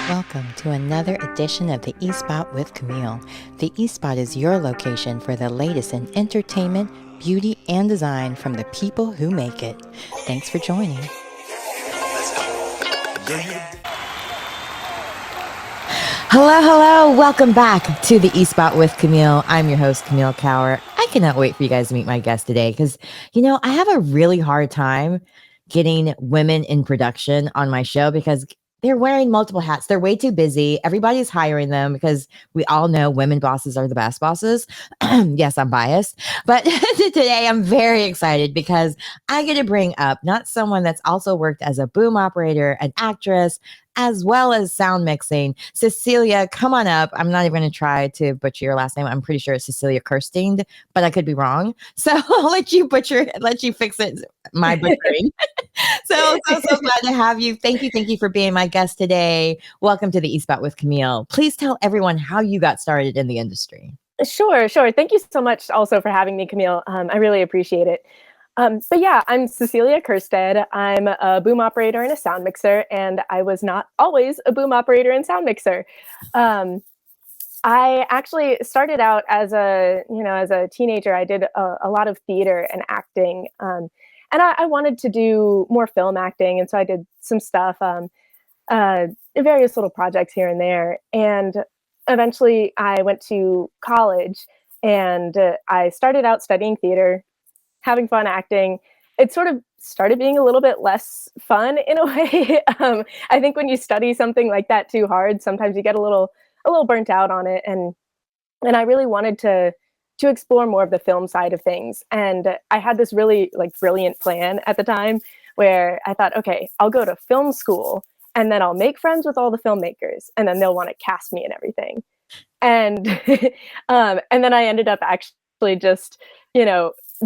Welcome to another edition of the eSpot with Camille. The eSpot is your location for the latest in entertainment, beauty, and design from the people who make it. Thanks for joining. Hello. Welcome back to the eSpot with Camille. I'm your host, Camille Cower. I cannot wait for you guys to meet my guest today because, I have a really hard time getting women in production on my show because they're wearing multiple hats. They're way too busy. Everybody's hiring them because we all know women bosses are the best bosses. Yes, I'm biased. But today I'm very excited because I get to bring up not someone that's also worked as a boom operator, an actress, as well as sound mixing. Cecilia, come on up. I'm not even going to try to butcher your last name. I'm pretty sure it's Cecilia Keirstead, but I could be wrong. So I'll let you fix it, my butchering. So glad to have you. Thank you for being my guest today. Welcome to the eSpot with Camille. Please tell everyone how you got started in the industry. Sure. Thank you so much also for having me, Camille. I really appreciate it. But yeah, I'm Cecilia Keirstead. I'm a boom operator and a sound mixer, and I was not always a boom operator and sound mixer. I actually started out as a teenager. I did a lot of theater and acting, and I wanted to do more film acting, and so I did some stuff, various little projects here and there, and eventually I went to college, and I started out studying theater, having fun acting. It sort of started being a little bit less fun in a way. I think when you study something like that too hard, sometimes you get a little burnt out on it. And I really wanted to explore more of the film side of things. And I had this really brilliant plan at the time where I thought, okay, I'll go to film school and then I'll make friends with all the filmmakers and then they'll want to cast me and everything. And and then I ended up actually just,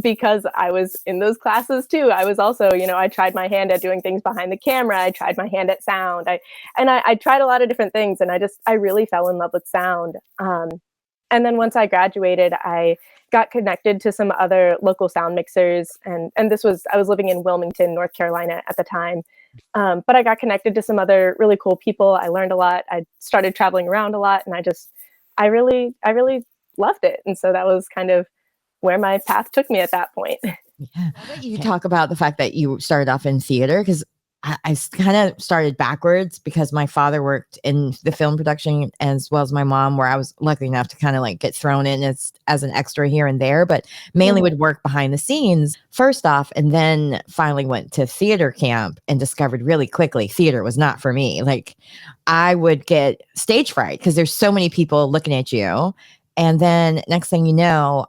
because I was in those classes too, I was also, I tried my hand at doing things behind the camera. I tried my hand at sound. I tried a lot of different things, and I really fell in love with sound. And then once I graduated, I got connected to some other local sound mixers, and I was living in Wilmington, North Carolina at the time. But I got connected to some other really cool people. I learned a lot. I started traveling around a lot, and I really loved it. And so that was kind of where my path took me at that point. Yeah. I'll let you talk about the fact that you started off in theater, because I kind of started backwards because my father worked in the film production as well as my mom, where I was lucky enough to kind of get thrown in as an extra here and there, but mainly would work behind the scenes first off, and then finally went to theater camp and discovered really quickly theater was not for me. I would get stage fright because there's so many people looking at you. And then next thing you know,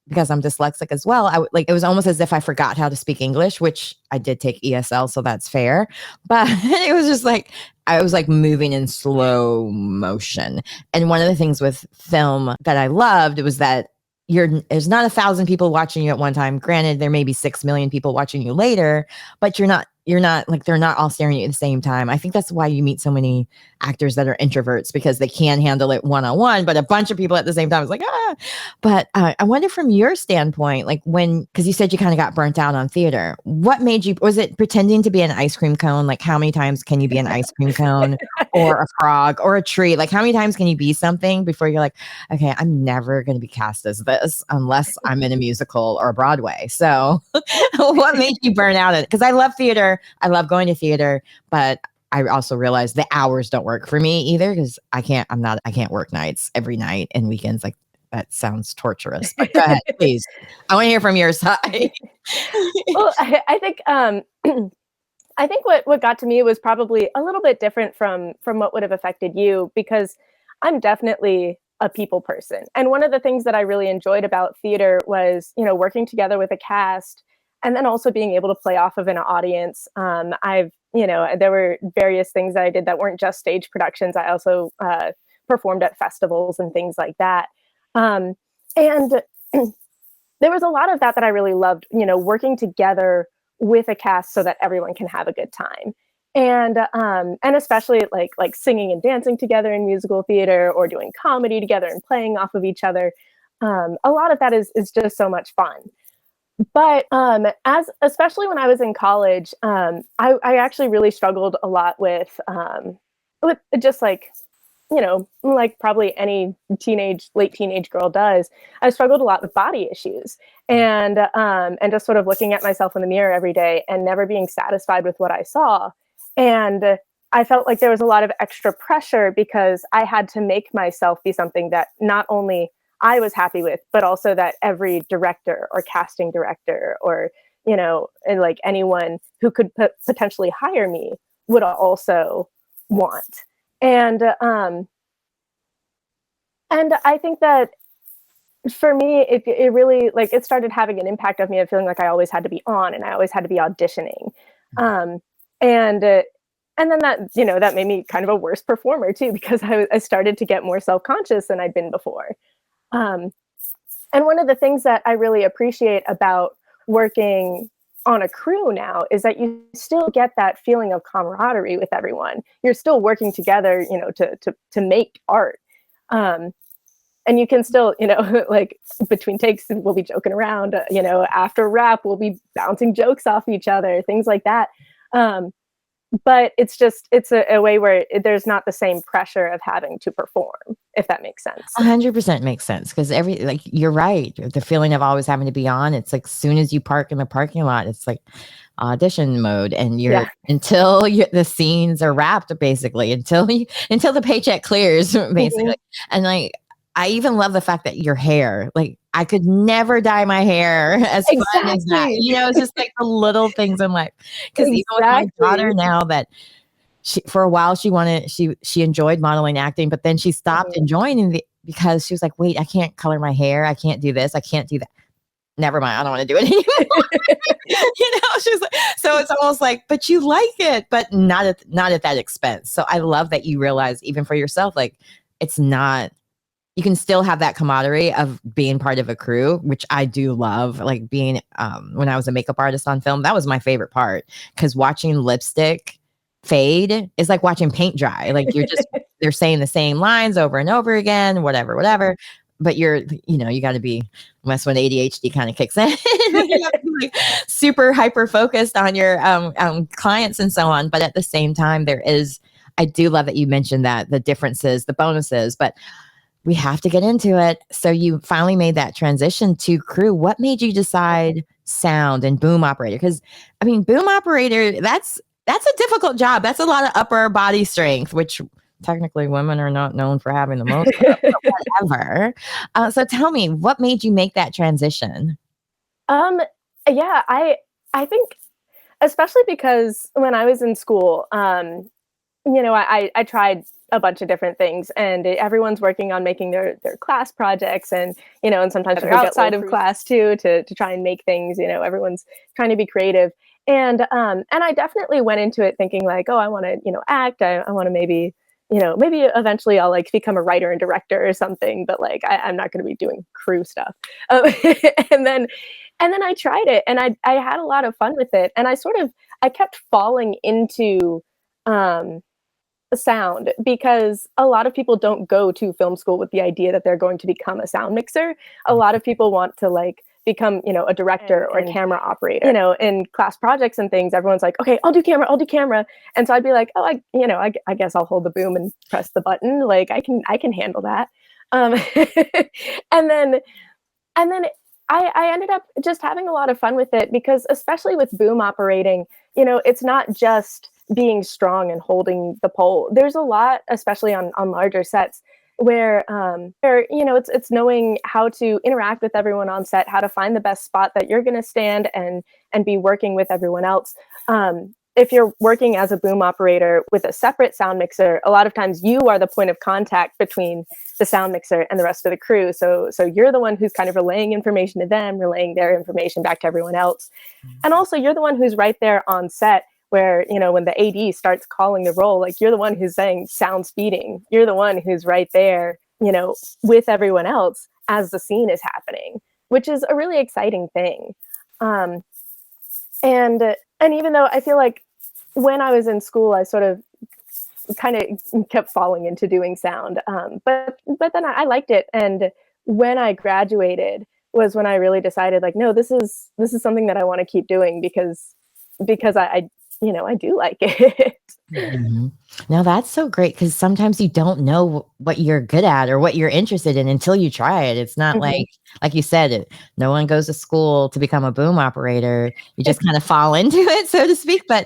because I'm dyslexic as well, it was almost as if I forgot how to speak English, which I did take ESL, so that's fair. But it was just I was moving in slow motion. And one of the things with film that I loved was that there's not 1,000 people watching you at one time. Granted, there may be 6 million people watching you later, but they're not all staring at you at the same time. I think that's why you meet so many actors that are introverts, because they can handle it one-on-one, but a bunch of people at the same time is But I wonder from your standpoint, because you said you kind of got burnt out on theater, what made you, was it pretending to be an ice cream cone? How many times can you be an ice cream cone or a frog or a tree? How many times can you be something before you're okay, I'm never going to be cast as this unless I'm in a musical or Broadway. So what made you burn out at it? Because I love theater. I love going to theater, but I also realized the hours don't work for me either, because I can't work nights every night and weekends. That sounds torturous, but go ahead, please. I want to hear from your side. Well, I think I think what got to me was probably a little bit different from what would have affected you, because I'm definitely a people person. And one of the things that I really enjoyed about theater was, working together with a cast and then also being able to play off of an audience. There were various things that I did that weren't just stage productions. I also performed at festivals and things like that. And there was a lot of that I really loved, working together with a cast so that everyone can have a good time. And especially like singing and dancing together in musical theater, or doing comedy together and playing off of each other. A lot of that is just so much fun. But especially when I was in college, I actually really struggled a lot with with just like, like probably any late teenage girl does, I struggled a lot with body issues, and just sort of looking at myself in the mirror every day and never being satisfied with what I saw. And I felt like there was a lot of extra pressure because I had to make myself be something that not only I was happy with, but also that every director or casting director or, and like anyone who could potentially hire me would also want. And I think that for me, it really, like, it started having an impact of me of feeling like I always had to be on and I always had to be auditioning. Um, and and then that made me kind of a worse performer too, because I started to get more self-conscious than I'd been before. Um, and one of the things that I really appreciate about working on a crew now is that you still get that feeling of camaraderie with everyone. You're still working together, to make art. Um, and you can still, like between takes, we'll be joking around, after rap, we'll be bouncing jokes off each other, things like that. But it's a way where there's not the same pressure of having to perform, if that makes sense. 100% makes sense, because you're right. The feeling of always having to be on, it's like soon as you park in the parking lot, it's like audition mode, and until the scenes are wrapped, basically, until the paycheck clears, basically. Mm-hmm. And like, I even love the fact that your hair, like, I could never dye my hair as fun as that. It's just like the little things in life. Because even with my daughter now, that for a while she enjoyed modeling, acting, but then she stopped enjoying it because she was like, wait, I can't color my hair. I can't do this. I can't do that. Never mind. I don't want to do it anymore. She's like, so it's almost like, but you like it, but not at that expense. So I love that you realize, even for yourself, like, it's not, you can still have that camaraderie of being part of a crew, which I do love. Like being, when I was a makeup artist on film, that was my favorite part, because watching lipstick fade is like watching paint dry. Like they're saying the same lines over and over again, whatever. But you got to be, that's when ADHD kind of kicks in. You have to be like super hyper focused on your clients and so on. But at the same time, I do love that you mentioned that the differences, the bonuses, but we have to get into it. So you finally made that transition to crew. What made you decide sound and boom operator? Because I mean, boom operator, that's a difficult job. That's a lot of upper body strength, which technically women are not known for having the most, whatever. So tell me, what made you make that transition? Yeah, I think, especially because when I was in school, I tried a bunch of different things, and everyone's working on making their class projects, and and sometimes they're outside of class too to try and make things. Everyone's trying to be creative, and I definitely went into it thinking like, oh, I want to act. I want to maybe eventually I'll like become a writer and director or something, but like I'm not going to be doing crew stuff. And then I tried it, and I had a lot of fun with it, and I kept falling into sound, because a lot of people don't go to film school with the idea that they're going to become a sound mixer. A lot of people want to like become, a director or a camera operator. In class projects and things, everyone's like, okay, I'll do camera. And so I'd be like, oh, I guess I'll hold the boom and press the button. Like I can handle that. And then I ended up just having a lot of fun with it, because especially with boom operating, it's not just being strong and holding the pole. There's a lot, especially on larger sets, where it's knowing how to interact with everyone on set, how to find the best spot that you're going to stand and be working with everyone else. If you're working as a boom operator with a separate sound mixer, a lot of times you are the point of contact between the sound mixer and the rest of the crew. So you're the one who's kind of relaying information to them, relaying their information back to everyone else. And also you're the one who's right there on set, where, when the AD starts calling the roll, like you're the one who's saying sound speeding. You're the one who's right there, with everyone else as the scene is happening, which is a really exciting thing. And even though I feel like when I was in school, I sort of kind of kept falling into doing sound. But then I liked it. And when I graduated was when I really decided like, no, this is something that I want to keep doing, because I do like it. Mm-hmm. Now that's so great because sometimes you don't know what you're good at or what you're interested in until you try it. It's not Mhm. like you said, no one goes to school to become a boom operator. You just kind of fall into it, so to speak. But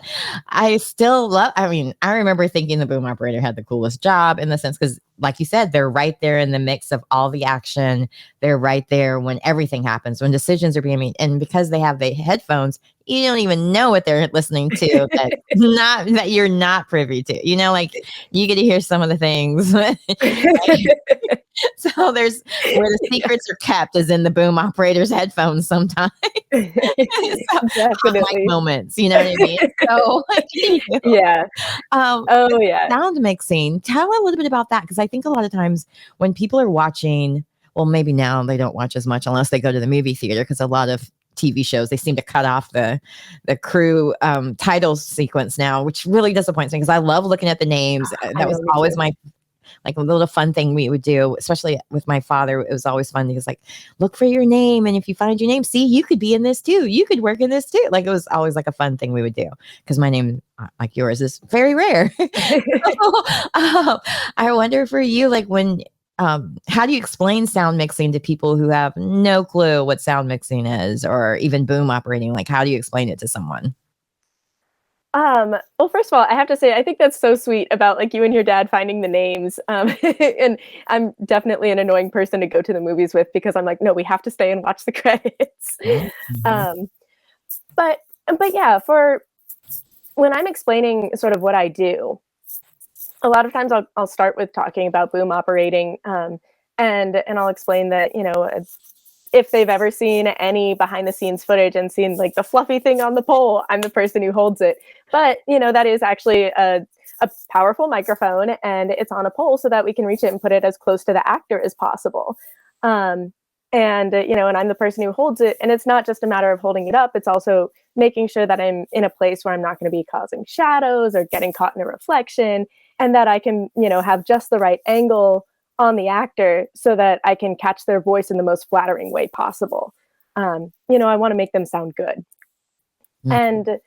I still love, I mean, I remember thinking the boom operator had the coolest job in the sense because, like you said, they're right there in the mix of all the action. They're right there when everything happens, when decisions are being made. And because they have the headphones, you don't even know what they're listening to that you're not privy to. Like you get to hear some of the things. So there's where the secrets are kept is in the boom operator's headphones sometimes. So, hot mic Definitely. moments, you know what I mean? So Yeah. Oh, but yeah. sound mixing, tell a little bit about that because I think a lot of times when people are watching, well, maybe now they don't watch as much unless they go to the movie theater because a lot of TV shows they seem to cut off the crew title sequence now, which really disappoints me because I love looking at the names. I That was know, me always too. my like a little fun thing we would do, especially with my father. It was always fun because like, look for your name. And if you find your name, see, you could be in this too. You could work in this too. Like it was always like a fun thing we would do because my name, like yours, is very rare. I wonder for you, like when, how do you explain sound mixing to people who have no clue what sound mixing is or even boom operating? Like, how do you explain it to someone? Well, first of all, I have to say, I think that's so sweet about like you and your dad finding the names. And I'm definitely an annoying person to go to the movies with because I'm like, no, we have to stay and watch the credits. Mhm. Um, but yeah, for when I'm explaining sort of what I do, a lot of times I'll start with talking about boom operating, and I'll explain that if they've ever seen any behind the scenes footage and seen like the fluffy thing on the pole, I'm the person who holds it. But that is actually a powerful microphone and it's on a pole so that we can reach it and put it as close to the actor as possible. Um, and I'm the person who holds it. And it's not just a matter of holding it up. It's also making sure that I'm in a place where I'm not going to be causing shadows or getting caught in a reflection and that I can, have just the right angle on the actor so that I can catch their voice in the most flattering way possible. I want to make them sound good. Mhm.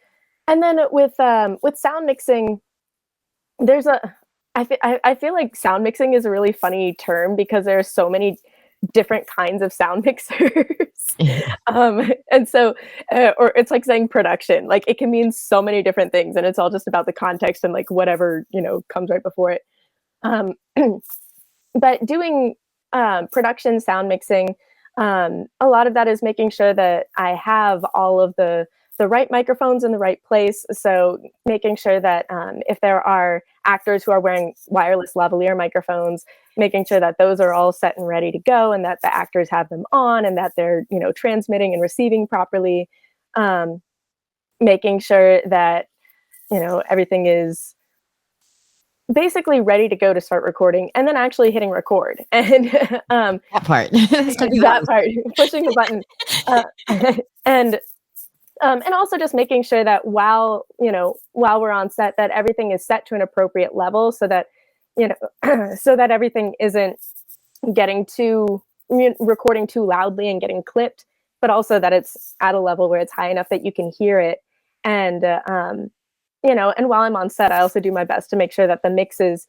And then with sound mixing, there's I feel like sound mixing is a really funny term because there are so many different kinds of sound mixers. And so, or it's like saying production, like it can mean so many different things, and it's all just about the context and like whatever comes right before it. Um, but doing production sound mixing, a lot of that is making sure that I have all of the right microphones in the right place. So making sure that if there are actors who are wearing wireless lavalier microphones, making sure that those are all set and ready to go and that the actors have them on and that they're transmitting and receiving properly. Making sure that everything is basically ready to go to start recording and then actually hitting record and That part. That's gonna be the that hardest. part, pushing the button, uh, and also just making sure that while we're on set that everything is set to an appropriate level so that so that everything isn't getting too recording too loudly and getting clipped, but also that it's at a level where it's high enough that you can hear it. And and while I'm on set, I also do my best to make sure that the mix is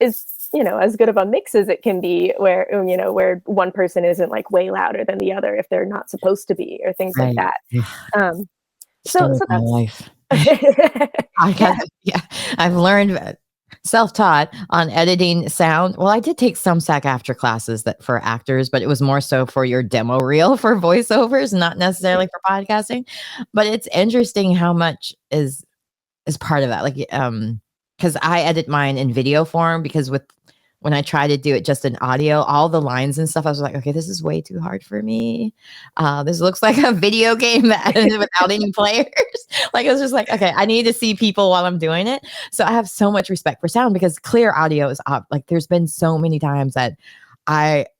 as good of a mix as it can be, where where one person isn't like way louder than the other if they're not supposed to be, or things like Right. that. Um, Story of so my that's life. I yeah. got yeah. I've learned self-taught on editing sound. Well, I did take some SAG after classes that for actors, but it was more so for your demo reel for voiceovers, not necessarily for podcasting. But it's interesting how much is part of that. Like because I edit mine in video form because with when I try to do it just in audio, all the lines and stuff, I was like, okay, this is way too hard for me. This looks like a video game that without any players. Like it was just like, okay, I need to see people while I'm doing it. So I have so much respect for sound because clear audio is up. Like there's been so many times that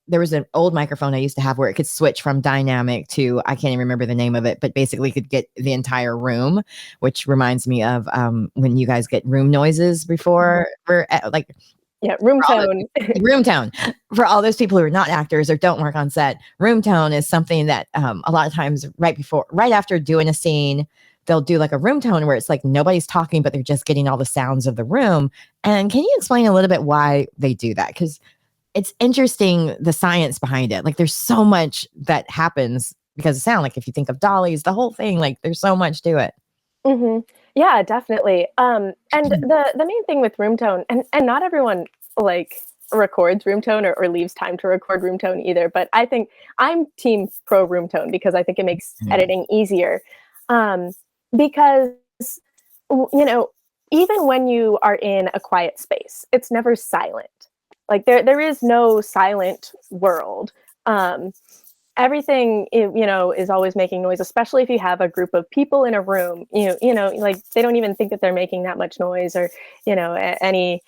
there was an old microphone I used to have where it could switch from dynamic to I can't even remember the name of it, but basically could get the entire room, which reminds me of when you guys get room noises before we're at, like Yeah, room for all tone. room tone for all those people who are not actors or don't work on set. Room tone is something that a lot of times right after doing a scene, they'll do like a room tone where it's like nobody's talking, but they're just getting all the sounds of the room. And can you explain a little bit why they do that? Because it's interesting, the science behind it. Like there's so much that happens because of sound. Like if you think of dollies, the whole thing, like there's so much to it. Mm-hmm. Yeah, definitely. And the main thing with room tone, and not everyone like records room tone or leaves time to record room tone either. But I think I'm team pro room tone because I think it makes editing easier. Because even when you are in a quiet space, it's never silent. Like there is no silent world. Everything is always making noise, especially if you have a group of people in a room. Like they don't even think that they're making that much noise or anything.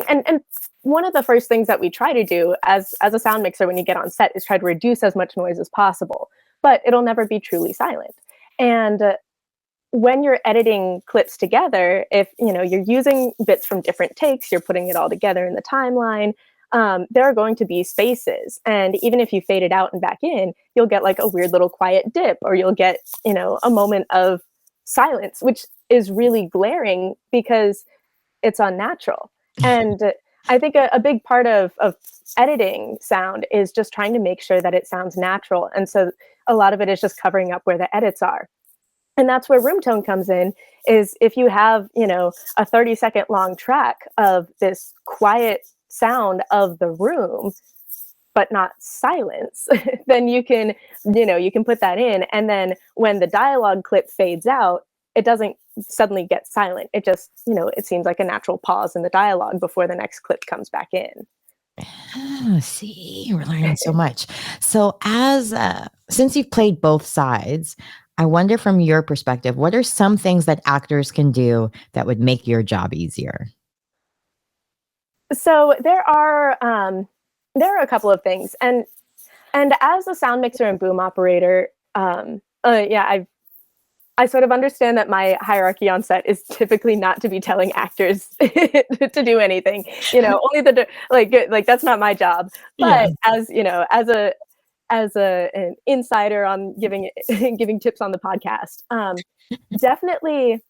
And one of the first things that we try to do as a sound mixer when you get on set is try to reduce as much noise as possible, but it'll never be truly silent. And when you're editing clips together, if you're using bits from different takes, you're putting it all together in the timeline, there are going to be spaces. And even if you fade it out and back in, you'll get like a weird little quiet dip, or you'll get, a moment of silence, which is really glaring because it's unnatural. And I think a big part of editing sound is just trying to make sure that it sounds natural. And so a lot of it is just covering up where the edits are. And that's where room tone comes in, is if you have, a 30-second long track of this quiet sound of the room, but not silence, then you can put that in. And then when the dialogue clip fades out, it doesn't suddenly get silent. It just, it seems like a natural pause in the dialogue before the next clip comes back in. Oh, see, we're learning so much. So since you've played both sides, I wonder from your perspective, what are some things that actors can do that would make your job easier? So there are a couple of things, and as a sound mixer and boom operator, I sort of understand that my hierarchy on set is typically not to be telling actors to do anything. Only like that's not my job. But as an insider on giving tips on the podcast, definitely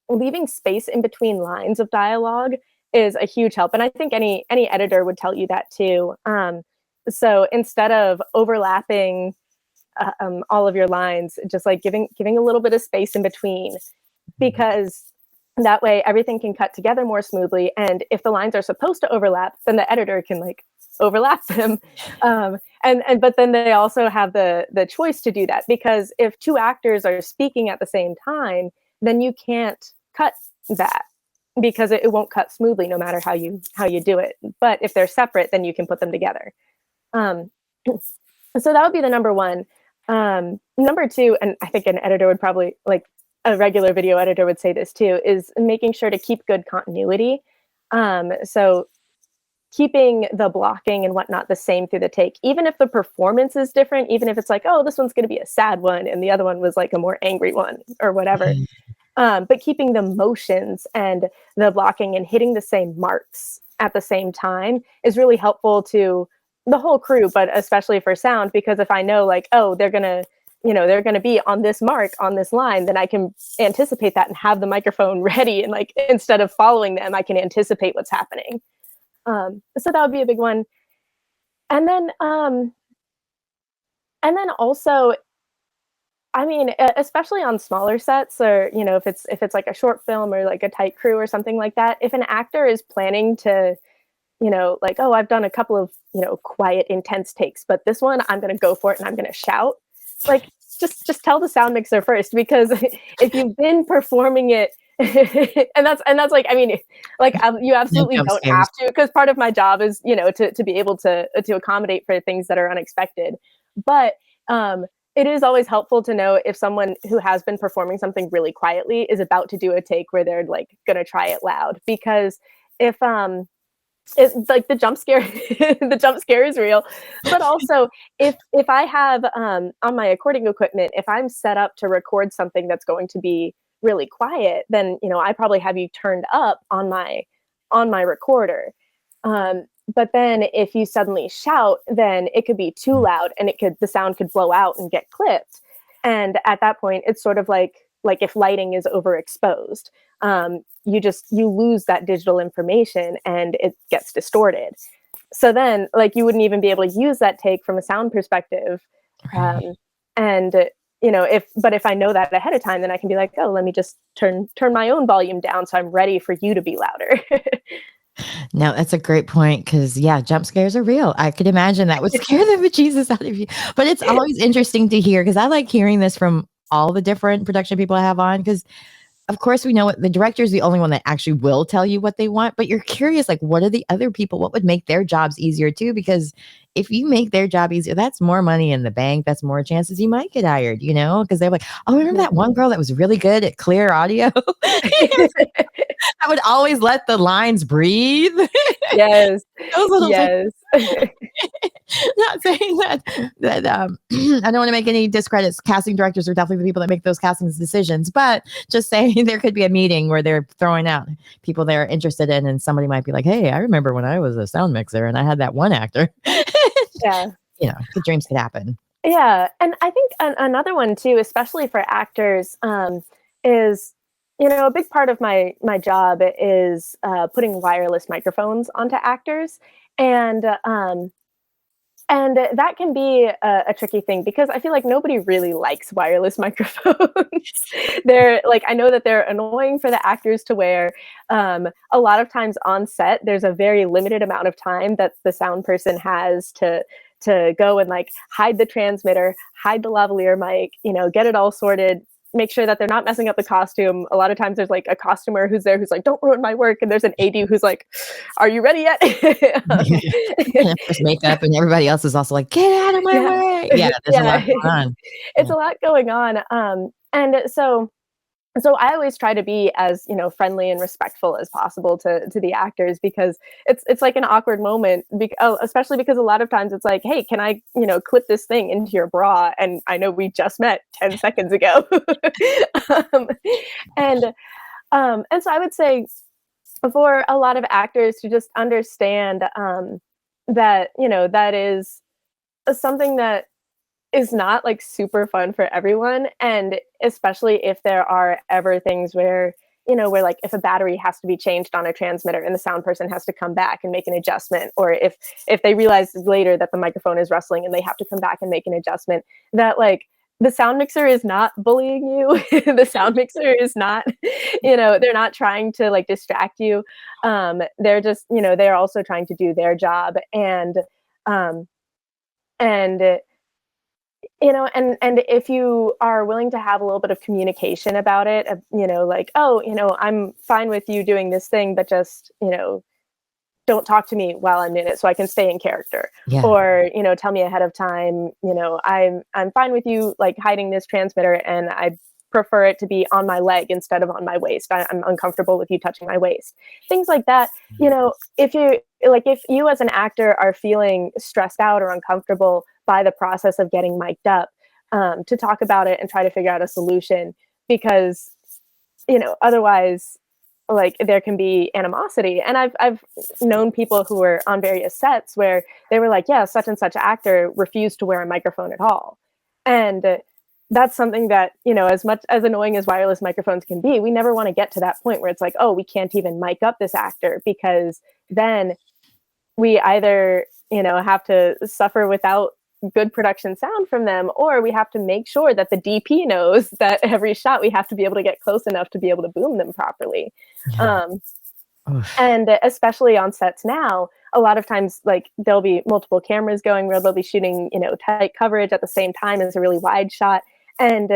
leaving space in between lines of dialogue is a huge help. And I think any editor would tell you that too. So instead of overlapping all of your lines, just like giving a little bit of space in between, because that way everything can cut together more smoothly. And if the lines are supposed to overlap, then the editor can like overlap them. But then they also have the choice to do that, because if two actors are speaking at the same time, then you can't cut that, because it won't cut smoothly no matter how you do it. But if they're separate, then you can put them together. So that would be the number one. Number two, and I think an editor would probably, like a regular video editor would say this too, is making sure to keep good continuity. So keeping the blocking and whatnot the same through the take, even if the performance is different, even if it's like, oh, this one's going to be a sad one and the other one was like a more angry one or whatever. But keeping the motions and the blocking and hitting the same marks at the same time is really helpful to the whole crew, but especially for sound, because if I know like, oh, they're going to be on this mark on this line, then I can anticipate that and have the microphone ready. And like, instead of following them, I can anticipate what's happening. So that would be a big one. And then also, I mean, especially on smaller sets, or, if it's like a short film or like a tight crew or something like that, if an actor is planning to, like, oh, I've done a couple of, quiet, intense takes, but this one I'm going to go for it and I'm going to shout, like, just tell the sound mixer first, because if you've been performing it, and that's like, I mean, like, you absolutely don't have to, because part of my job is, to be able to accommodate for things that are unexpected. But it is always helpful to know if someone who has been performing something really quietly is about to do a take where they're like going to try it loud, because if it's like the jump scare is real. But also if I have on my recording equipment, if I'm set up to record something that's going to be really quiet, then I probably have you turned up on my recorder. But then if you suddenly shout, then it could be too loud and the sound could blow out and get clipped. And at that point, it's sort of like if lighting is overexposed, you lose that digital information and it gets distorted. So then, like, you wouldn't even be able to use that take from a sound perspective. Right. And if I know that ahead of time, then I can be like, oh, let me just turn my own volume down so I'm ready for you to be louder. No, that's a great point because, yeah, jump scares are real. I could imagine that would scare the bejesus out of you. But it's always interesting to hear because I like hearing this from all the different production people I have on because, of course, we know what the director is the only one that actually will tell you what they want. But you're curious, like, what are the other people? What would make their jobs easier too? Because if you make their job easier, that's more money in the bank. That's more chances you might get hired, because they're like, oh, remember that one girl that was really good at clear audio? I would always let the lines breathe. Yes. Those little Yes. not saying that I don't want to make any discredits. Casting directors are definitely the people that make those casting decisions, but just saying there could be a meeting where they're throwing out people they're interested in, and somebody might be like, "Hey, I remember when I was a sound mixer and I had that one actor." Yeah. Good dreams could happen. Yeah, and I think another one too, especially for actors, is a big part of my job is putting wireless microphones onto actors, and that can be a tricky thing because I feel like nobody really likes wireless microphones. They're like, I know that they're annoying for the actors to wear. A lot of times on set, there's a very limited amount of time that the sound person has to go and like hide the transmitter, hide the lavalier mic, get it all sorted, make sure that they're not messing up the costume. A lot of times there's like a costumer who's there who's like, don't ruin my work. And there's an AD who's like, are you ready yet? There's makeup and everybody else is also like, get out of my way. Yeah, there's a lot going on. It's a lot going on. And so I always try to be as, friendly and respectful as possible to the actors because it's like an awkward moment, especially because a lot of times it's like, hey, can I, clip this thing into your bra? And I know we just met 10 seconds ago. And so I would say for a lot of actors to just understand that, that is something that is not like super fun for everyone. And especially if there are ever things where like if a battery has to be changed on a transmitter and the sound person has to come back and make an adjustment, or if they realize later that the microphone is rustling and they have to come back and make an adjustment, that like the sound mixer is not bullying you. The sound mixer is not, they're not trying to like distract you. They're just, they're also trying to do their job. And if you are willing to have a little bit of communication about it, like, oh, I'm fine with you doing this thing, but just, don't talk to me while I'm in it so I can stay in character. Yeah. Or, tell me ahead of time, I'm fine with you like hiding this transmitter and I prefer it to be on my leg instead of on my waist. I'm uncomfortable with you touching my waist. Things like that. If you as an actor are feeling stressed out or uncomfortable by the process of getting mic'd up, to talk about it and try to figure out a solution, because otherwise like there can be animosity. And I've known people who were on various sets where they were like, yeah, such and such actor refused to wear a microphone at all. And that's something that, as much as annoying as wireless microphones can be, we never want to get to that point where it's like, oh, we can't even mic up this actor, because then we either, have to suffer without good production sound from them, or we have to make sure that the DP knows that every shot we have to be able to get close enough to be able to boom them properly. Yeah. And especially on sets now, a lot of times like there'll be multiple cameras going where they'll be shooting, tight coverage at the same time as a really wide shot. And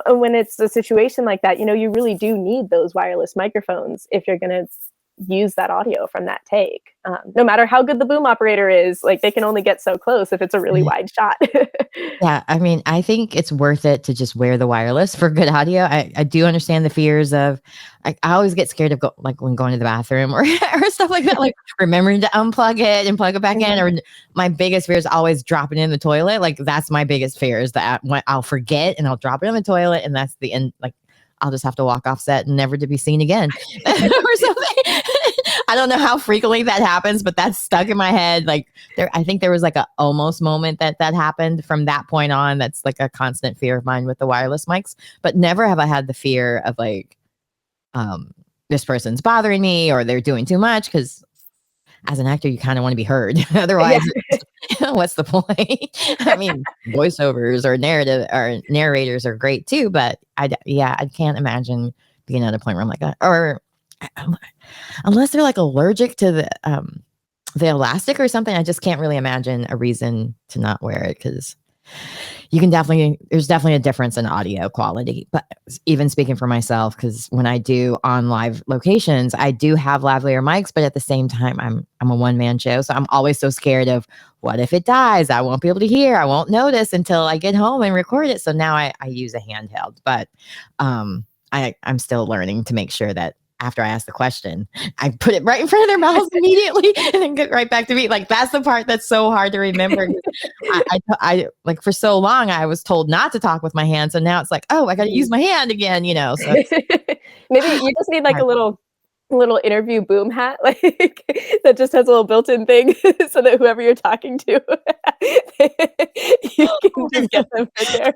when it's a situation like that, you really do need those wireless microphones if you're going to use that audio from that take. No matter how good the boom operator is, like they can only get so close if it's a really wide shot. Yeah, I mean, I think it's worth it to just wear the wireless for good audio. I do understand the fears of, I always get scared of when going to the bathroom or stuff like that, like remembering to unplug it and plug it back in. Or my biggest fear is always dropping it in the toilet. Like that's my biggest fear, is that I'll forget and I'll drop it in the toilet, and that's the end. Like I'll just have to walk off set and never to be seen again or something. I don't know how frequently that happens, but that's stuck in my head. Like I think there was like a almost moment that happened from that point on. That's like a constant fear of mine with the wireless mics, but never have I had the fear of like, this person's bothering me or they're doing too much. Cause as an actor, you kind of want to be heard. Otherwise, what's the point? I mean, voiceovers or narrators are great too, but I can't imagine being at a point where I'm like that. Or unless they're like allergic to the elastic or something, I just can't really imagine a reason to not wear it, because there's definitely a difference in audio quality. But even speaking for myself, because when I do on live locations, I do have lavalier mics, but at the same time, I'm a one-man show. So I'm always so scared of, what if it dies? I won't be able to hear. I won't notice until I get home and record it. So now I use a handheld, but I'm still learning to make sure that after I ask the question, I put it right in front of their mouths immediately and then get right back to me. Like, that's the part that's so hard to remember. I like, for so long, I was told not to talk with my hands. And now it's like, oh, I got to use my hand again, so. Maybe you just need like a little interview boom hat, like that just has a little built-in thing so that whoever you're talking to, you can just get them in there.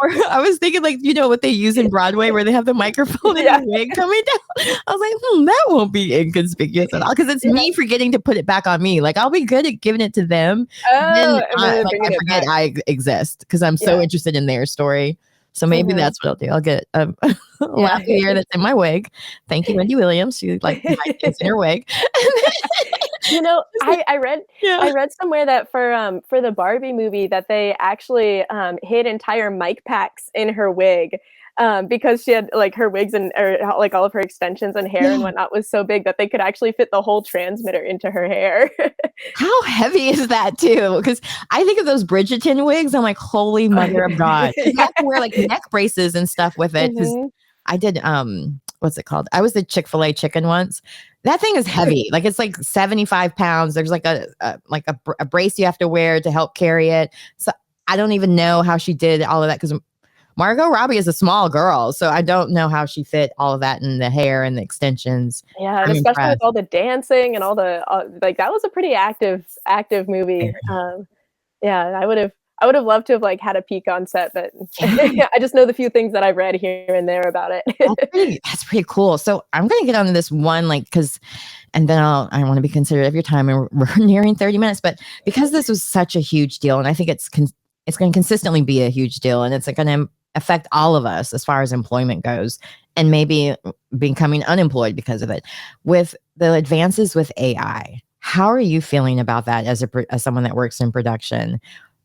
Or I was thinking, like, what they use in Broadway where they have the microphone and the wig coming down. I was like, that won't be inconspicuous at all, because it's me forgetting to put it back on me. Like, I'll be good at giving it to them. Oh, I forget I exist because I'm so interested in their story. So maybe that's what I'll do. I'll get a lavalier that's in my wig. Thank you, Wendy Williams. She like in her wig. I read somewhere that for the Barbie movie that they actually hid entire mic packs in her wig, because she had like her wigs and like all of her extensions and hair and whatnot was so big that they could actually fit the whole transmitter into her hair. How heavy is that too? Because I think of those Bridgerton wigs, I'm like, holy mother of God. You have to wear like neck braces and stuff with it. Because I did what's it called? I was the Chick-fil-A chicken once. That thing is heavy. Like, it's like 75 pounds. There's like a brace you have to wear to help carry it. So I don't even know how she did all of that, because Margot Robbie is a small girl, so I don't know how she fit all of that in the hair and the extensions. Yeah, and especially with all the dancing and all the like, that was a pretty active movie. I would have loved to have like had a peek on set, but I just know the few things that I've read here and there about it. That's pretty cool. So I'm gonna get onto this one, like, and then I want to be considerate of your time, and we're nearing 30 minutes, but because this was such a huge deal, and I think it's going to consistently be a huge deal, and it's going to affect all of us as far as employment goes, and maybe becoming unemployed because of it. With the advances with AI, how are you feeling about that as someone that works in production?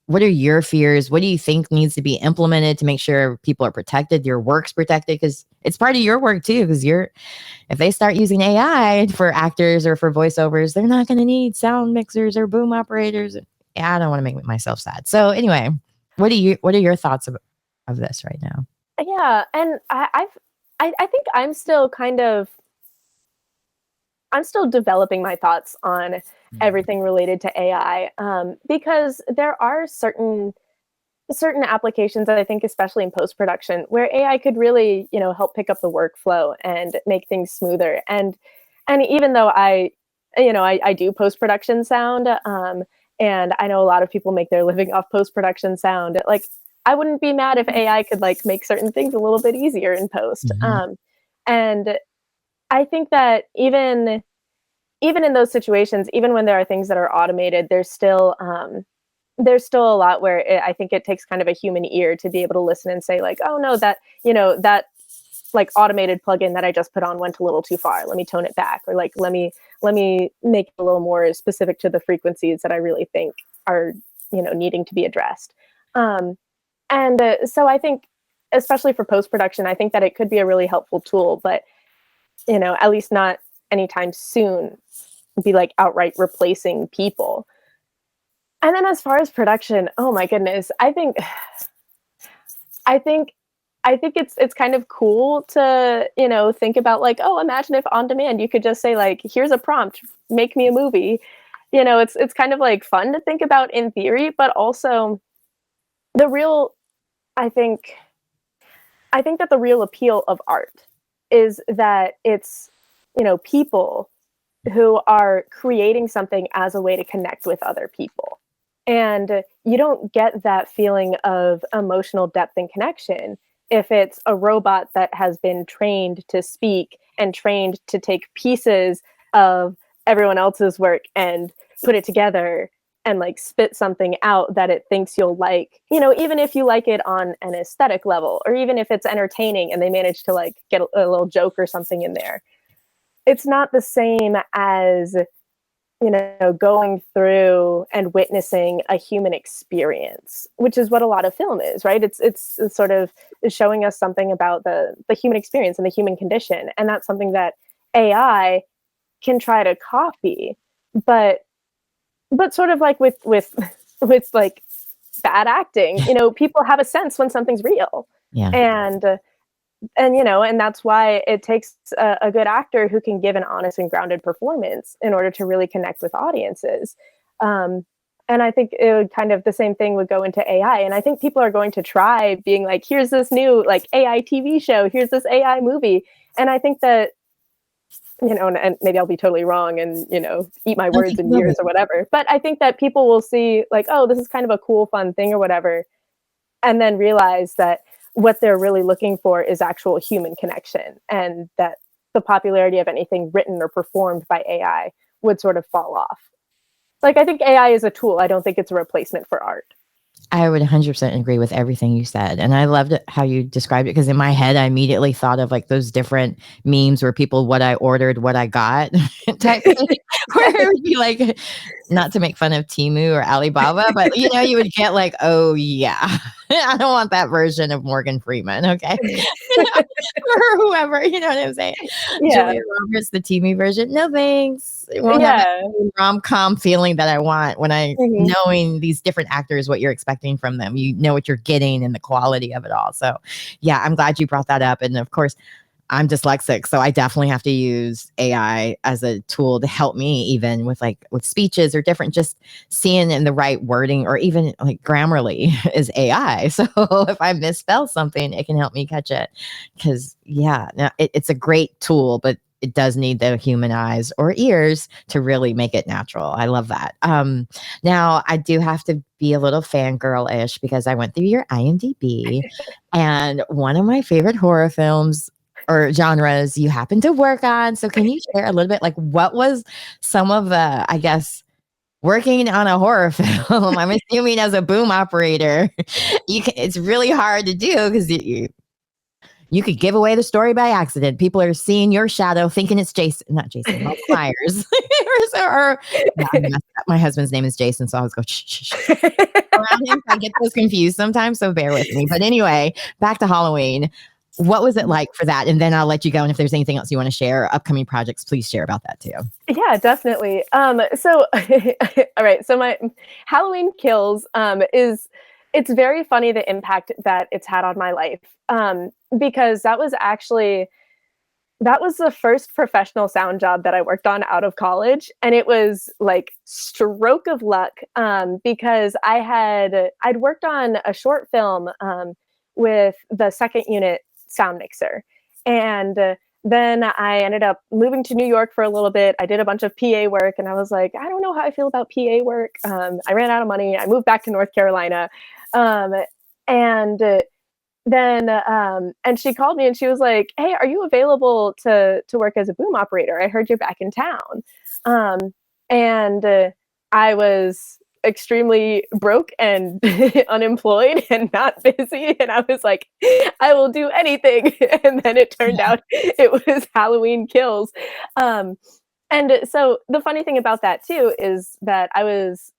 What are your fears? What do you think needs to be implemented to make sure people are protected, your work's protected? Because it's part of your work too. Because if they start using AI for actors or for voiceovers, they're not going to need sound mixers or boom operators. I don't want to make myself sad. So anyway, what are your thoughts of this right now? Yeah, and I think I'm still developing my thoughts on everything related to AI, because there are certain applications that I think, especially in post-production, where AI could really, help pick up the workflow and make things smoother. And even though I do post-production sound, and I know a lot of people make their living off post-production sound, like, I wouldn't be mad if AI could like make certain things a little bit easier in post. And I think that even in those situations, even when there are things that are automated, there's still a lot where I think it takes kind of a human ear to be able to listen and say like, oh no, that like automated plugin that I just put on went a little too far. Let me tone it back, or like let me make it a little more specific to the frequencies that I really think are needing to be addressed. So I think, especially for post-production, I think that it could be a really helpful tool, but, at least not anytime soon be like outright replacing people. And then as far as production, oh my goodness, I think it's kind of cool to, think about like, oh, imagine if on demand you could just say like, here's a prompt, make me a movie. It's kind of like fun to think about in theory, but also I think that the real appeal of art is that it's, people who are creating something as a way to connect with other people. And you don't get that feeling of emotional depth and connection if it's a robot that has been trained to speak and trained to take pieces of everyone else's work and put it together and like spit something out that it thinks you'll like, you know, even if you like it on an aesthetic level, or even if it's entertaining and they manage to like get a little joke or something in there. It's not the same as, you know, going through and witnessing a human experience, which is what a lot of film is, right? It's sort of showing us something about the human experience and the human condition. And that's something that AI can try to copy, but sort of like with like bad acting, you know, people have a sense when something's real. Yeah. And you know, and that's why it takes a good actor who can give an honest and grounded performance in order to really connect with audiences. And I think it would kind of the same thing would go into AI. And I think people are going to try being like, here's this new like AI TV show, here's this AI movie. And I think that, you know, and maybe I'll be totally wrong and, you know, eat my words in years or whatever. But I think that people will see like, oh, this is kind of a cool, fun thing or whatever. And then realize that what they're really looking for is actual human connection, and that the popularity of anything written or performed by AI would sort of fall off. Like, I think AI is a tool. I don't think it's a replacement for art. I would 100% agree with everything you said. And I loved how you described it, because in my head, I immediately thought of like those different memes where people, what I ordered, what I got type thing, where it would be like, not to make fun of Temu or Alibaba, but you know, you would get like, oh yeah, I don't want that version of Morgan Freeman. Okay. Or whoever, you know what I'm saying? Yeah. Julia Roberts, the Temu version. No thanks. It won't have that rom-com feeling that I want when I knowing these different actors, what you're expecting from them. You know what you're getting and the quality of it all. So yeah, I'm glad you brought that up. And of course, I'm dyslexic, so I definitely have to use AI as a tool to help me, even with like with speeches or different, just seeing in the right wording, or even like Grammarly is AI. So if I misspell something, it can help me catch it. Because yeah, now it's a great tool, but it does need the human eyes or ears to really make it natural. I love that. Now I do have to be a little fangirl-ish because I went through your IMDb, and one of my favorite horror films or genres you happen to work on. So can you share a little bit, like what was some of the, I guess, working on a horror film? I'm assuming as a boom operator, it's really hard to do because you could give away the story by accident. People are seeing your shadow thinking it's not Jason, Michael Myers. My husband's name is Jason, so I always go shh, shh, shh. Around him. I get those confused sometimes, so bear with me. But anyway, back to Halloween. What was it like for that? And then I'll let you go. And if there's anything else you want to share, upcoming projects, please share about that too. Yeah, definitely. So, all right. So my Halloween Kills it's very funny the impact that it's had on my life. Because that was the first professional sound job that I worked on out of college. And it was like stroke of luck, because I'd worked on a short film with the second unit sound mixer. And then I ended up moving to New York for a little bit. I did a bunch of PA work, and I was like, I don't know how I feel about PA work. I ran out of money. I moved back to North Carolina. And she called me and she was like, hey, are you available to work as a boom operator? I heard you're back in town. And I was extremely broke and unemployed and not busy. And I was like, I will do anything. And then it turned out it was Halloween Kills. And so the funny thing about that too is that I was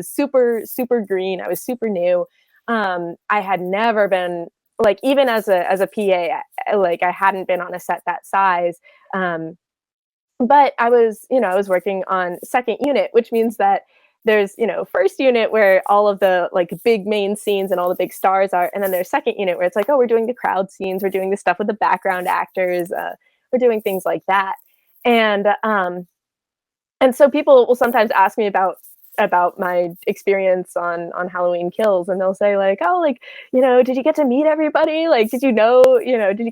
super, super green. I was super new. I had never been like, even as a PA, like I hadn't been on a set that size. But I was working on second unit, which means that there's, first unit where all of the like big main scenes and all the big stars are. And then there's second unit where it's like, oh, we're doing the crowd scenes. We're doing the stuff with the background actors. We're doing things like that. And so people will sometimes ask me about my experience on Halloween Kills, and they'll say like, oh, like, did you get to meet everybody? Like, did you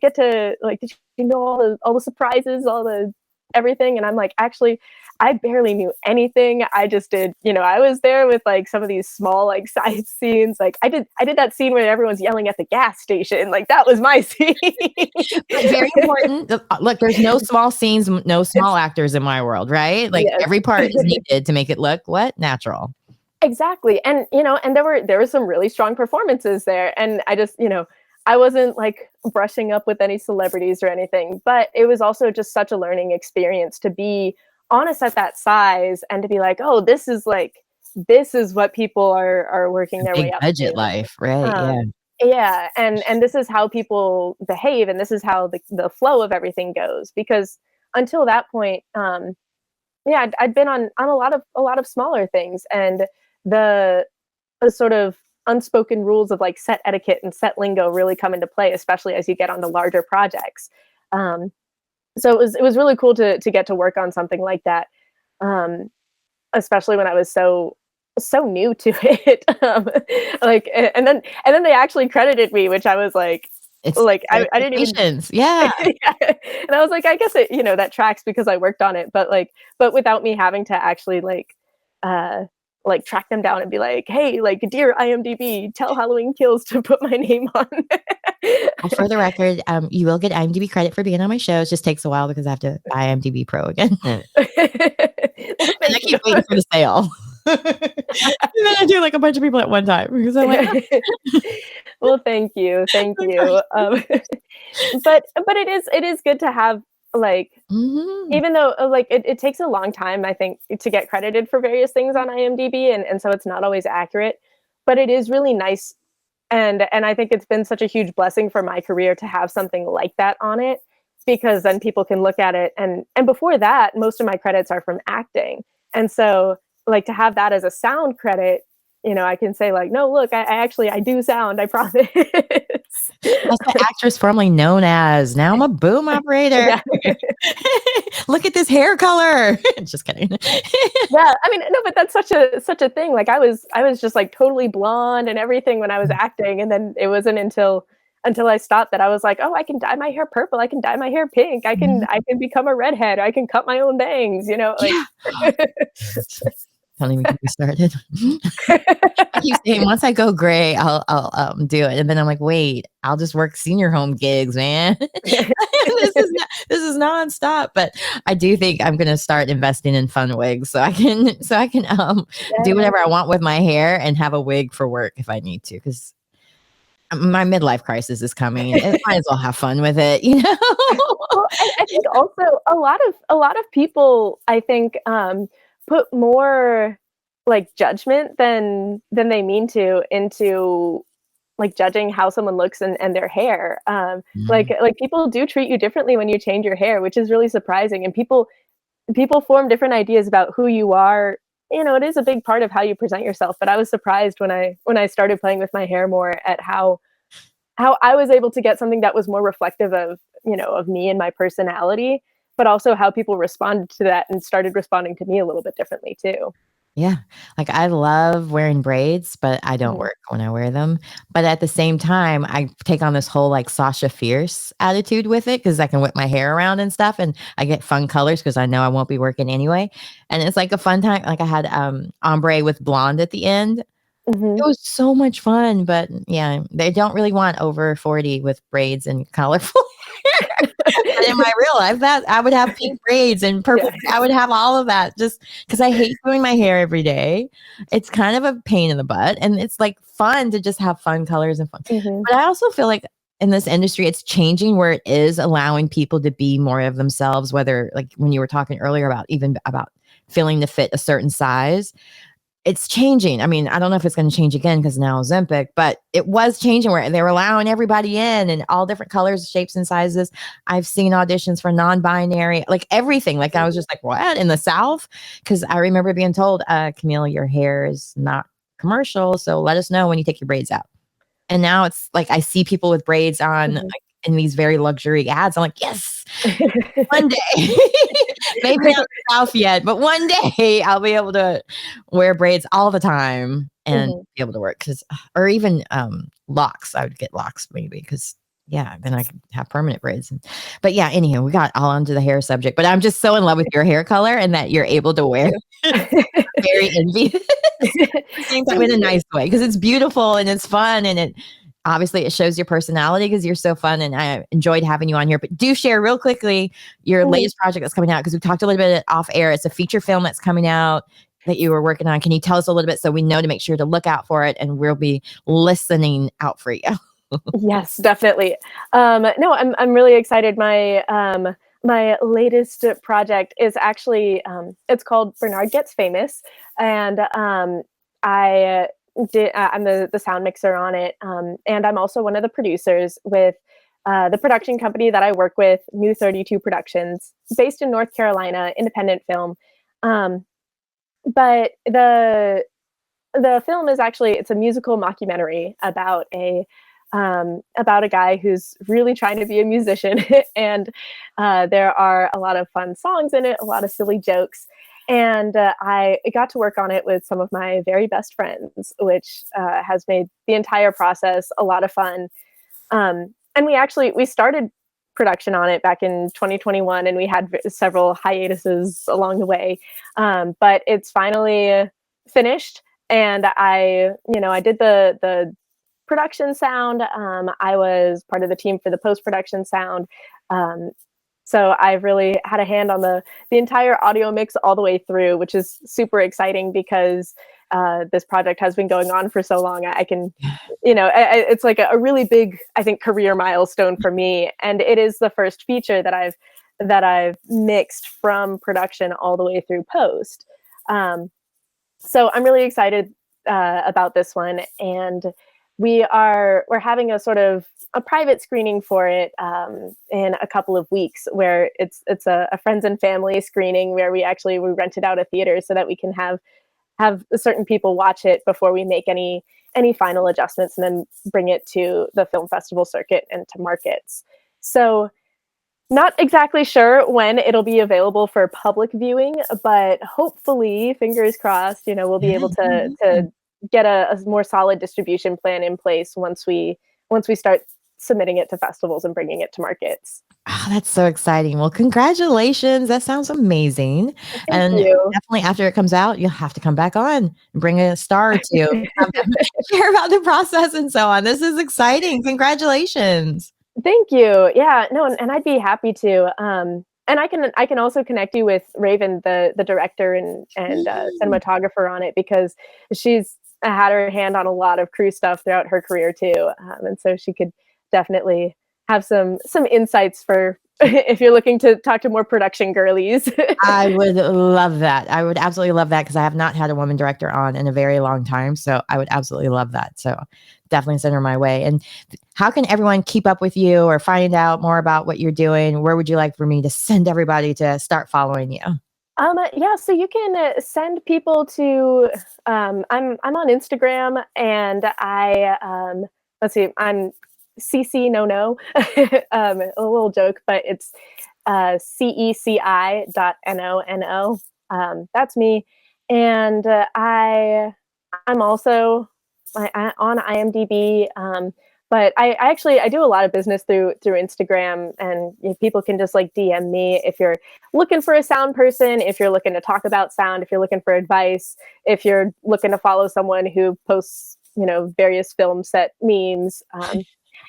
get to, like, did you know all the surprises, all the everything. And I'm like, actually, I barely knew anything. I just did, I was there with like some of these small like side scenes. Like I did that scene where everyone's yelling at the gas station. Like that was my scene. But very important. Look, there's no small scenes, no small actors in my world, right? Like Yes. every part is needed to make it look natural. Exactly. And and there were some really strong performances there. And I just, I wasn't like brushing up with any celebrities or anything, but it was also just such a learning experience to be on a set that size and to be like, oh, this is what people are working their way Big up budget to. life, right? Yeah. Yeah, and this is how people behave, and this is how the flow of everything goes. Because until that point, yeah, I'd been on a lot of smaller things, and the sort of unspoken rules of like set etiquette and set lingo really come into play, especially as you get onto larger projects. So it was really cool to get to work on something like that, especially when I was so new to it. Like, and then they actually credited me, which I was like, It's I didn't even. Yeah. Yeah. And I was like, I guess it, that tracks because I worked on it, but without me having to actually like track them down and be like, hey, like, dear IMDb, tell Halloween Kills to put my name on. Well, for the record, you will get IMDb credit for being on my show. It just takes a while because I have to buy IMDb Pro again. Well, And I keep waiting for the sale. And then I do like a bunch of people at one time because I'm like, well, thank you. But it is good to have like, even though like it takes a long time, I think, to get credited for various things on IMDb, and so it's not always accurate, but it is really nice. And I think it's been such a huge blessing for my career to have something like that on it, because then people can look at it, and before that, most of my credits are from acting. And so like to have that as a sound credit, I can say like, no, look, I do sound, I promise. That's the actress formerly known as. Now I'm a boom operator. Yeah. Look at this hair color. Just kidding. Yeah, I mean, no, but that's such a thing. Like I was just like totally blonde and everything when I was acting, and then it wasn't until I stopped that I was like, oh, I can dye my hair purple, I can dye my hair pink, I can become a redhead, I can cut my own bangs, like. Yeah. Don't even get me started. I keep saying once I go gray, I'll do it, and then I'm like, wait, I'll just work senior home gigs, man. This is nonstop. But I do think I'm gonna start investing in fun wigs so I can do whatever I want with my hair and have a wig for work if I need to, because my midlife crisis is coming. I might as well have fun with it, Well, I think also a lot of people, I think, put more like judgment than they mean to into like judging how someone looks and their hair. Like people do treat you differently when you change your hair, which is really surprising. And people form different ideas about who you are. It is a big part of how you present yourself. But I was surprised when I started playing with my hair more at how I was able to get something that was more reflective of me and my personality, but also how people responded to that and started responding to me a little bit differently too. Yeah. Like I love wearing braids, but I don't work when I wear them. But at the same time, I take on this whole like Sasha Fierce attitude with it because I can whip my hair around and stuff, and I get fun colors because I know I won't be working anyway. And it's like a fun time. Like I had ombre with blonde at the end. It was so much fun, but yeah, they don't really want over 40 with braids and colorful hair. But in my real life, that I would have pink braids and purple. Yeah. I would have all of that just because I hate doing my hair every day. It's kind of a pain in the butt, and it's like fun to just have fun colors and fun. But I also feel like in this industry, it's changing where it is allowing people to be more of themselves, whether like when you were talking earlier about feeling to fit a certain size. It's changing. I mean, I don't know if it's going to change again because now Ozempic, but it was changing where they were allowing everybody in and all different colors, shapes, and sizes. I've seen auditions for non-binary, like everything. Like I was just like, what? In the South? Because I remember being told, Camille, your hair is not commercial, so let us know when you take your braids out. And now it's like I see people with braids on like, in these very luxury ads. I'm like, yes, one day. Maybe not in the South yet, but one day I'll be able to wear braids all the time and be able to work. Or even locks. I would get locks maybe because Yeah, then I could have permanent braids. But yeah, anyhow, we got all onto the hair subject. But I'm just so in love with your hair color and that you're able to wear very envious. At the same time, in a nice way, because it's beautiful and it's fun, and it obviously it shows your personality because you're so fun. And I enjoyed having you on here. But do share real quickly your latest project that's coming out, because we talked a little bit off air. It's a feature film that's coming out that you were working on. Can you tell us a little bit so we know to make sure to look out for it, and we'll be listening out for you? Yes, definitely. No, I'm really excited. My latest project is actually it's called Bernard Gets Famous, and I I'm the sound mixer on it, and I'm also one of the producers with the production company that I work with, New 32 Productions, based in North Carolina, independent film. Um, but the film is actually, it's a musical mockumentary about a guy who's really trying to be a musician, and there are a lot of fun songs in it, a lot of silly jokes, and I got to work on it with some of my very best friends, which has made the entire process a lot of fun. And we started production on it back in 2021, and we had several hiatuses along the way, but it's finally finished. And I did the production sound. I was part of the team for the post-production sound. So I've really had a hand on the entire audio mix all the way through, which is super exciting because this project has been going on for so long. I can, it's like a really big, I think, career milestone for me. And it is the first feature that I've mixed from production all the way through post. So I'm really excited about this one. And we're having a sort of a private screening for it in a couple of weeks, where it's a friends and family screening where we rented out a theater so that we can have certain people watch it before we make any final adjustments, and then bring it to the film festival circuit and to markets. So not exactly sure when it'll be available for public viewing, but hopefully, fingers crossed, we'll be able to get a more solid distribution plan in place once we start submitting it to festivals and bringing it to markets. Oh, that's so exciting. Well, congratulations. That sounds amazing. Thank you. Definitely after it comes out, you'll have to come back on and bring a star or two, share about the process and so on. This is exciting. Congratulations. Thank you. Yeah, no, and I'd be happy to. And I can also connect you with Raven, the director and cinematographer on it, because she's had her hand on a lot of crew stuff throughout her career too, and so she could definitely have some insights for if you're looking to talk to more production girlies. I would love that. I would absolutely love that, because I have not had a woman director on in a very long time. So I would absolutely love that. So definitely send her my way. And how can everyone keep up with you or find out more about what you're doing? Where would you like for me to send everybody to start following you? Yeah, so you can send people to I'm on Instagram, and let's see, I'm CC no a little joke, but it's ceci.nono. That's me, and I'm also on IMDb. But I do a lot of business through Instagram, and people can just like DM me if you're looking for a sound person, if you're looking to talk about sound, if you're looking for advice, if you're looking to follow someone who posts, various film set memes.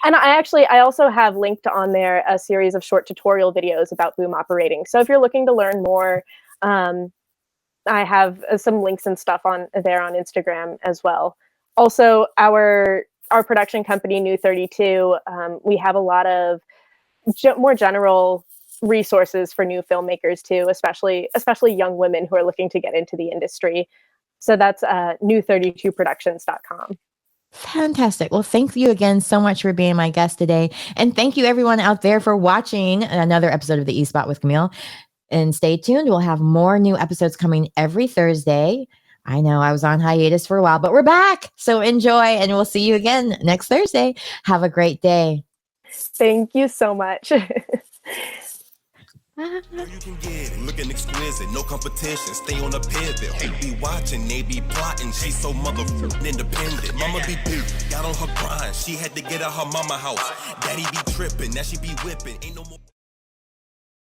And I also have linked on there a series of short tutorial videos about boom operating. So if you're looking to learn more, I have some links and stuff on there on Instagram as well. Also, our production company, New 32, we have a lot of more general resources for new filmmakers too, especially young women who are looking to get into the industry. So that's new32productions.com. Fantastic. Well, thank you again so much for being my guest today. And thank you everyone out there for watching another episode of the E-Spot with Camille. And stay tuned. We'll have more new episodes coming every Thursday. I know I was on hiatus for a while, but we're back. So enjoy, and we'll see you again next Thursday. Have a great day. Thank you so much. Know you can get it, looking exquisite, no competition, stay on a pivot. Who be watching, they be plotting, she so motherfucking independent. Mama be big, got on her grind, she had to get out her mama house. Daddy be tripping, now she be whipping, ain't no more.